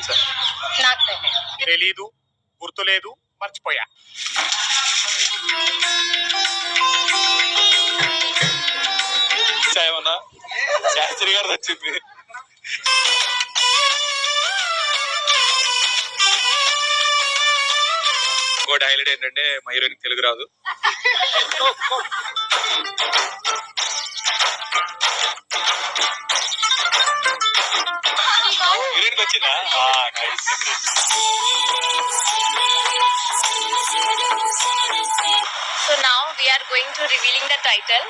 తెలుసా? నాకు తెలీదు, గుర్తులేదు, మర్చిపోయా. ఏమన్నా శాస్త్రి గారు వచ్చింది. ఇంకోటి హైలైట్ ఏంటంటే మా హీరోయిన్ తెలుగు రాదు. హీరోయిన్ వచ్చిందా? So now we are going to revealing the title.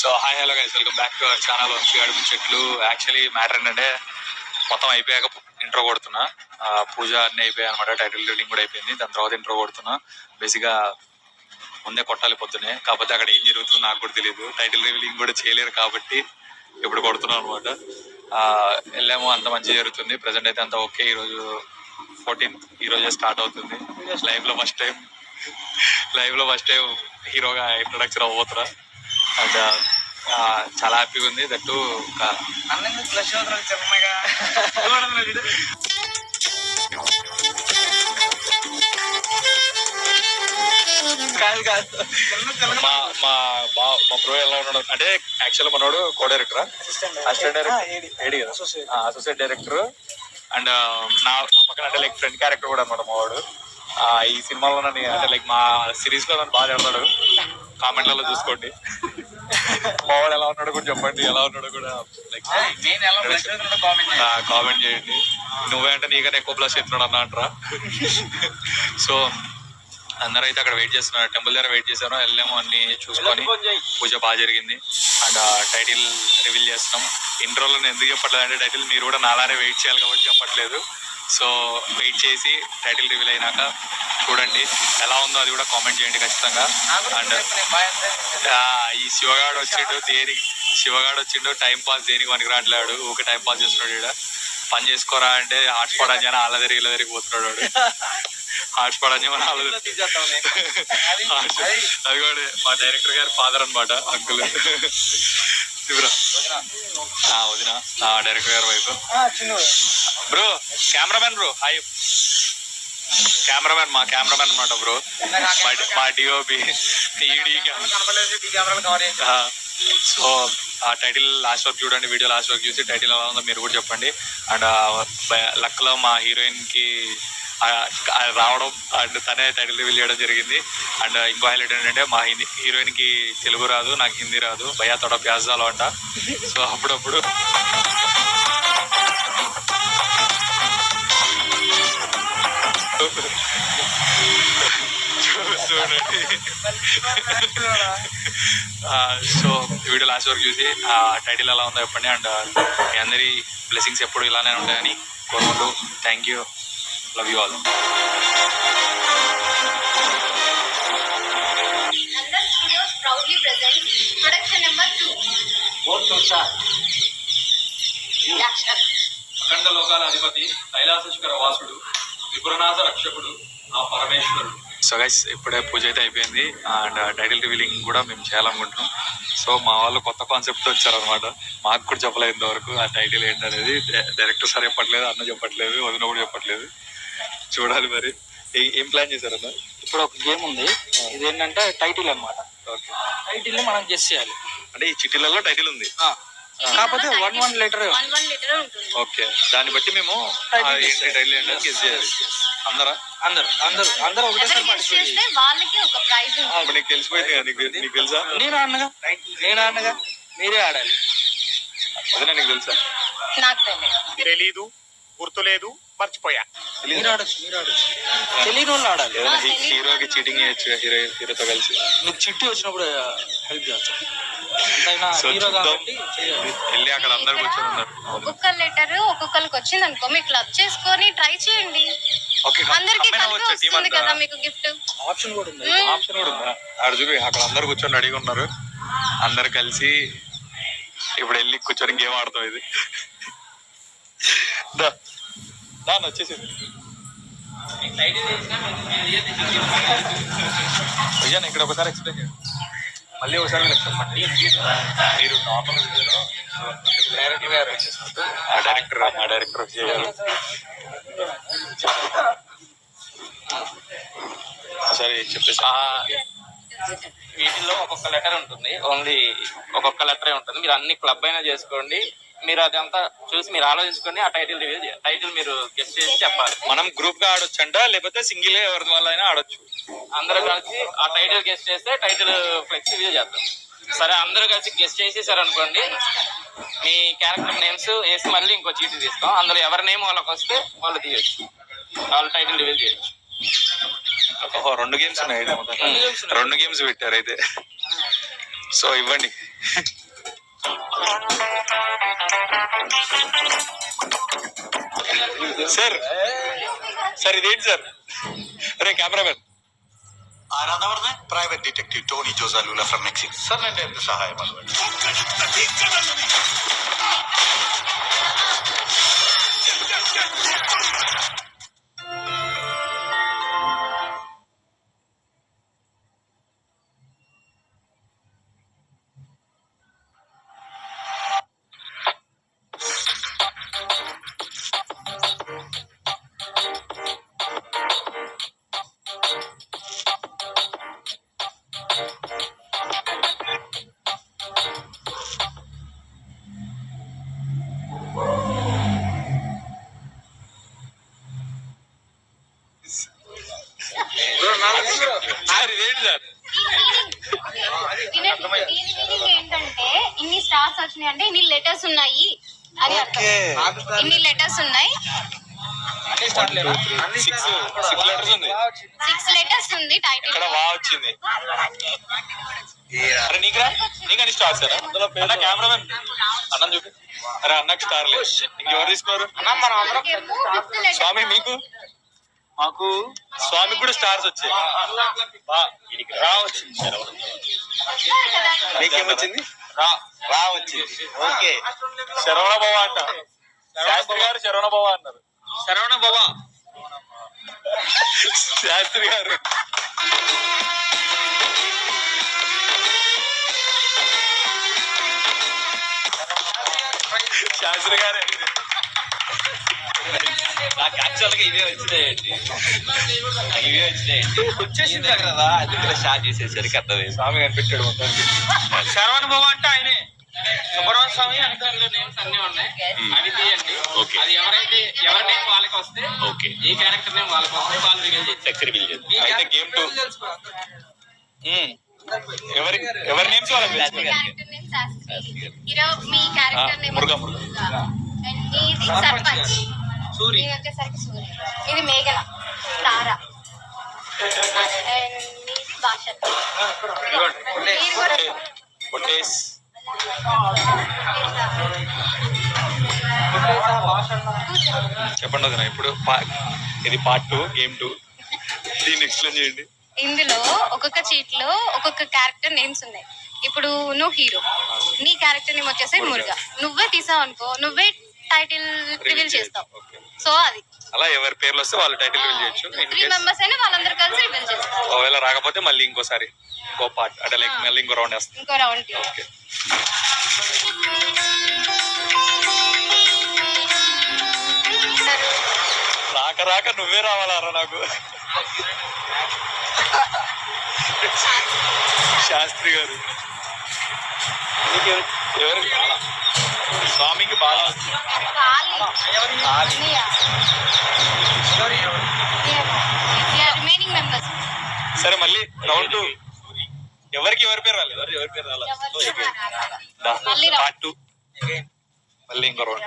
So hi hello guys, welcome back to our channel వంశీగాడి ముచ్చట్లు. యాక్చువల్లీ మ్యాటర్ ఏంటంటే మొత్తం అయిపోయాక ఇంట్రో కొడుతున్నా. పూజ అన్నీ అయిపోయాయి అనమాట. టైటిల్ రీడింగ్ కూడా అయిపోయింది. దాని తర్వాత ఇంట్రో కొడుతున్నా. బేసిక్గా ముందే కొట్టాలి పొద్దునే, కాకపోతే అక్కడ ఏం జరుగుతుందో నాకు కూడా తెలియదు. టైటిల్ రివీలింగ్ కూడా చేయలేరు కాబట్టి ఇప్పుడు కొడుతున్నాం అనమాట. వెళ్ళాము, అంత మంచిగా జరుగుతుంది. ప్రజెంట్ అయితే అంత ఓకే. ఈరోజు 14th, ఈరోజే స్టార్ట్ అవుతుంది. లైవ్ లో ఫస్ట్ టైం హీరోగా ఇంట్రొడక్షన్ అవ్వబోతున్నా. అండ్ చాలా హ్యాపీగా ఉంది. దట్టు మా బ్రో ఎలా ఉన్నాడు అంటే, యాక్చువల్ మనోడు co director, assistant director, associate director. And నా పక్కన అంటే లైక్ ఫ్రెండ్ క్యారెక్టర్ కూడా అనమాట మా వాడు. ఈ సినిమాలో నన్ను అంటే లైక్ మా సిరీస్ లో నన్ను బాగా చేస్తాడు. కామెంట్లలో చూసుకోండి. మా వాడు ఎలా ఉన్నాడో కూడా చెప్పండి, ఎలా ఉన్నాడో కూడా లైక్ కామెంట్ చేయండి. నువ్వే అంటే నీకన్నా ఎక్కువ ప్లస్ ఎత్తున్నాడు అన్న అంటారా. సో అందరూ అయితే అక్కడ వెయిట్ చేస్తున్నారు. టెంపుల్ దగ్గర వెయిట్ చేశాను. వెళ్ళాము, అన్ని చూసుకొని పూజ బాగా జరిగింది. అండ్ టైటిల్ రివీల్ చేస్తున్నాం. ఇంట్రోలో నేను ఎందుకు చెప్పట్లేదు అంటే, టైటిల్ మీరు కూడా నాలానే వెయిట్ చేయాలి కాబట్టి చెప్పట్లేదు. సో వెయిట్ చేసి టైటిల్ రివీల్ అయినాక చూడండి ఎలా ఉందో అది కూడా కామెంట్ చేయండి ఖచ్చితంగా. అండ్ ఈ శివగాడు వచ్చిండు టైం పాస్ దేనికి పనికి రావట్లేడు. ఊకే టైం పాస్ చేస్తున్నాడు. ఇక్కడ పని చేసుకోరా అంటే హాట్స్పాట్ అని అలా తిరిగి పోతున్నాడు వాడు. హాట్స్పాట్ అని మన అది కూడా మా డైరెక్టర్ గారి ఫాదర్ అనమాట, అంకుల్. వదిన డైరెక్టర్ గారి wife. Bro cameraman bro, hi. మా కెమెరామెన్ అనమాట బ్రో, మా డిఓపి. సో ఆ టైటిల్ లాస్ట్ వరకు చూడండి, వీడియో లాస్ట్ వరకు చూసి టైటిల్ ఎలా ఉందో మీరు కూడా చెప్పండి. అండ్ లక్లో మా హీరోయిన్ కి రావడం అండ్ తనే టైటిల్ రివీల్ చేయడం జరిగింది. అండ్ ఇంకో హైలైట్ ఏంటంటే, మా హీరోయిన్ కి తెలుగు రాదు, నాకు హిందీ రాదు. భయ్యా తోడ ప్యాజాలో అంట. సో అప్పుడప్పుడు చూడండి. సో వీడియో లాస్ట్ వరకు చూసి ఆ టైటిల్ ఎలా ఉందో చెప్పండి. అండ్ మీ అందరి బ్లెస్సింగ్స్ ఎప్పుడు ఇలానే ఉంటాయని కోరుకుంటూ thank you, love you all. అఖండ లోకాల అధిపతి, కైలాసశిఖర వాసుడు, త్రిపురనాథ రక్షకుడు, ఆ పరమేశ్వరుడు. సో గైస్ ఇప్పుడే పూజ అయితే అయిపోయింది. అండ్ టైటిల్ రివీలింగ్ కూడా మేము చేయాలనుకుంటున్నాం. సో మా వాళ్ళు కొత్త కాన్సెప్ట్ వచ్చారనమాట. మాకు కూడా చెప్పలేదు ఇంతవరకు ఆ టైటిల్ ఏంటనేది. డైరెక్టర్ సార్ చెప్పట్లేదు, అన్న చెప్పట్లేదు, వదిన కూడా చెప్పట్లేదు. చూడాలి మరి ఏం ప్లాన్ చేశారన్న. ఇప్పుడు ఒక గేమ్ ఉంది, ఇదేంటంటే టైటిల్ అనమాట. ఓకే, టైటిల్ ని మనం గెస్ చేయాలి. అంటే ఈ చిట్టీలలో టైటిల్ ఉంది, కాకపోతే 1 లెటర్. ఓకే, దాన్ని బట్టి మేము ఏంటి టైటిల్ ఏంటో గెస్ చేయాలి. అందరూ ఒకటేసారి పార్టిసిపేట్ చేయాలి. ఇప్పుడు నీకు తెలిసిపోయింది కదా, నీకు తెలుసా? నేను ఆడనగా మీరే ఆడాలి. అదే నీకు తెలుసా? తెలీదు, గుర్తులేదు, మర్చిపోయా. మీరు ఆడచ్చు. తెలియని వాళ్ళు ఆడాలి. హీరోకి చీటింగ్ చేయొచ్చు, హీరోతో కలిసి. నీకు చిట్టి వచ్చినప్పుడు హెల్ప్ చేస్తాం. వెళ్ళి అక్కడ అందరు కూర్చొని ఉన్నారు. ఒక్కొక్క లెటర్ ఒక్కొక్కరికి వచ్చింది అనుకో, మీకు క్లబ్ చేసుకొని ట్రై చేయండి. అందరికి వస్తుంది కదా మీకు గిఫ్ట్. ఆప్షన్ కూడా ఉంది. ఆడ చూపి అక్కడ అందరు కూర్చొని రెడీగా ఉన్నారు. అందరు కలిసి ఇప్పుడు వెళ్ళి కూర్చొని గేమ్ ఆడతాం. ఇది దాన్ని వచ్చేసింది. ఇక్కడ ఒకసారి ఎక్స్ప్లెయిన్ చేయండి. మళ్ళీ ఒకసారి మీరు చెప్పండి. మీరు నార్మల్ డైరెక్టర్ విజయ్ గారు ఒకసారి చెప్పేసి. వీటిల్లో ఒక్కొక్క లెటర్ ఉంటుంది, ఓన్లీ ఒక్కొక్క లెటరే ఉంటుంది. మీరు అన్ని క్లబ్ అయినా చేసుకోండి, మీరు అదంతా చూసి మీరు ఆలోచించుకొని ఆ టైటిల్ రివీల్ చేయాలి. టైటిల్ మీరు గెస్ట్ చేసి చెప్పాలి. మనం గ్రూప్ గా ఆడొచ్చంట, లేకపోతే సింగిల్ గా ఎవరి వల్ల అయినా ఆడొచ్చు. అందరూ కలిసి ఆ టైటిల్ గెస్ట్ చేస్తే టైటిల్ ఫ్లెక్స్ రివీల్ చేద్దాం. సరే, అందరూ కలిసి గెస్ట్ చేసేసారు అనుకోండి, మీ క్యారెక్టర్ నేమ్స్ వేసి మళ్ళీ ఇంకో చీటీ తీస్తాం. అందులో ఎవరి నేమ్ వాళ్ళకి వస్తే వాళ్ళు తీయచ్చు, వాళ్ళు టైటిల్ రివీల్ చేయొచ్చు. ఓహో, 2 గేమ్స్ ఉన్నాయి. 2 గేమ్స్ పెట్టారు అయితే. సో ఇవ్వండి. సార్ సార్ ఇదేంటి సార్? అరే కెమెరామెన్. ప్రైవేట్ డిటెక్టివ్ టోనీ జోజాలూలా ఫ్రమ్ మెక్సికో. సార్ నేను ఎంత సహాయం అవ్వండి? సార్ ఇదేంటి సార్? దీని మీనింగ్ ఏంటంటే ఇన్ని స్టార్స్ వచ్చినాయి అంటే ఇన్ని లెటర్స్ ఉన్నాయి అని అర్థం. ఇన్ని లెటర్స్ ఉన్నాయి, 6 లెటర్స్ ఉంది. 6 లెటర్స్ ఉంది టైటిల్. ఇక్కడ వా వచ్చింది. అరే నీకురా, నీకని స్టార్ సార్. అన్న కెమెరామెన్ అన్నం చూపి. అరే అన్నకు స్టార్ లేదు, ఇంకెవరు తీసుకున్నారు? స్వామి మీకు, మాకు స్వామికి కూడా స్టార్స్ వచ్చాయి. రా వచ్చింది. మీకేమొచ్చింది? రా వచ్చింది. ఓకే, శరవణ బావ అంట. శాస్త్రి గారు శరవణ బావ అన్నారు. శరవణ బాబా, శాస్త్రి గారు. శాస్త్రి గారు నాకు యాక్చువల్ గా ఇవే వచ్చినాయండి. వచ్చేసింది కదా, అందుకే స్టార్ట్ చేసేసరికి అర్థమైంది. స్వామి కనిపెట్టాడు మొత్తానికి. శరవణ బాబా అంటే ఆయనే. సుబ్రహ్మణ్య స్వామి అందులో నేమ్స్ అన్ని ఉన్నాయి, అవి తీయండి. ఓకే. అది ఎవరైతే ఎవరి నేమ్ వాళ్ళకి వస్తే, ఓకే, ఈ క్యారెక్టర్ నేమ్ వాళ్ళకి వస్తే వాళ్ళు రివీల్ చేస్తారు. అయితే గేమ్ 2. ఎవరి నేమ్స్ వాళ్ళకి తెలుసు. క్యారెక్టర్ నేమ్ శాస్త్రి, హీరో మీ క్యారెక్టర్ నేమ్ మురుగా. అండ్ ఇది సర్పంచ్, సూరి, ఇది వచ్చేసరికి సూర్య, ఇది మేఘన, తార, అండ్ ఇది భాష. ఇది కూడా పొట్టేస్. చెప్పండి వదినా, ఇప్పుడు ఇది పార్ట్ 2 గేమ్ 2. దీన్ని ఎక్స్ప్లెయిన్ చేయండి. ఇందులో ఒక్కొక్క చీట్ లో ఒక్కొక్క క్యారెక్టర్ నేమ్స్ ఉన్నాయి. ఇప్పుడు నువ్వు హీరో, నీ క్యారెక్టర్ నేమ్ వచ్చేసి మురుగా. నువ్వే తీసావు అనుకో, నువ్వే టైటిల్ రివీల్ చేస్తావు. ఓకే. సో అది అలా ఎవరి పేర్లు వస్తే వాళ్ళు టైటిల్ రివీల్ చేయొచ్చు. 3 మెంబర్స్ అయినా వాళ్ళందరూ కలిసి రివీల్ చేస్తారు. ఒకవేళ రాకపోతే మళ్ళీ ఇంకోసారి ఇంకో పార్ట్ అంటే లైక్ మళ్ళీ ఇంకో రౌండ్ వేస్తాం. ఇంకో రౌండ్. ఓకే. రాక నువ్వే రావాలారా నాకు. శాస్త్రి గారు. ఎవరు? స్వామికి బాగా రిమైనింగ్ మెంబర్స్. సరే మళ్ళీ రౌండ్ 2. ఎవరికి ఎవరి పేరు రాలేదు? ఎవరి పేరు రాలేదు. పార్ట్ 2 మళ్ళీ ఇంకో రౌండ్.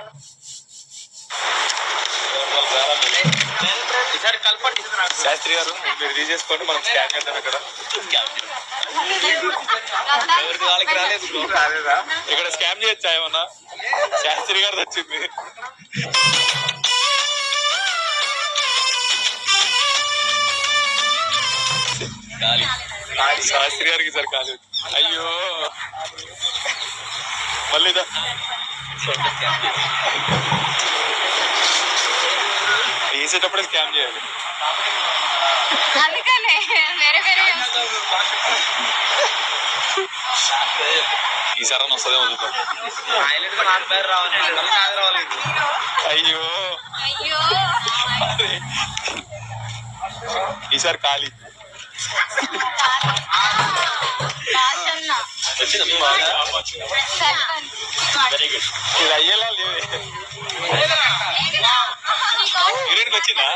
ఈసారి కలపండి. శాస్త్రి గారు మీరు తీసేసుకోండి, మనం స్కాన్ చేద్దాం. ఇక్కడ స్కామ్ చేయొచ్చా ఏమన్నా? శాస్త్రి గారు వచ్చింది. శాస్త్రి గారికి సార్ కాలేదు. అయ్యో మళ్ళీ వేసేటప్పుడే స్కామ్ చేయాలి. అందుకనే వేరే వేరే ఈసారి వస్తుందేమో చూద్దాం. అయ్యో అయ్యో ఈసారి ఖాళీ రాజన్న సర్పంచ్ వెరీ గుడ్. ఇది అయ్యేలా లేవే. హీరోయిన్కి వచ్చిందా?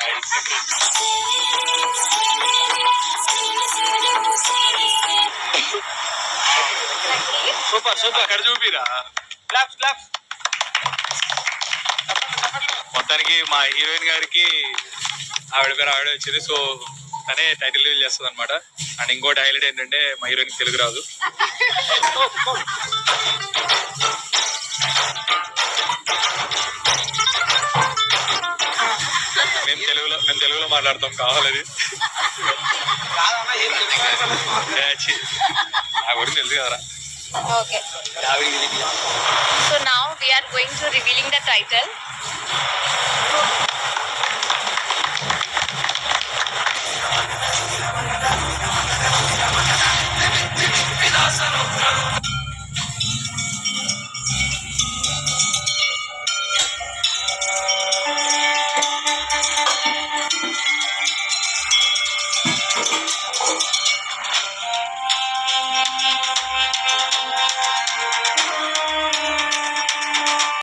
నైస్. Super super. అక్కడ చూపిరా. Claps claps. మొత్తానికి మా హీరోయిన్ గారికి ఆవిడ పేరు ఆవిడ వచ్చింది. సో తనే టైటిల్ రివీల్ చేస్తుంది అనమాట. అండ్ ఇంకోటి హైలైట్ ఏంటంటే మా హీరోయిన్ తెలుగు రాదు. మేము తెలుగులో మాట్లాడతాం కావాలది. నా గురించి తెలుసు కదరా. Okay. So now we are going to revealing the title.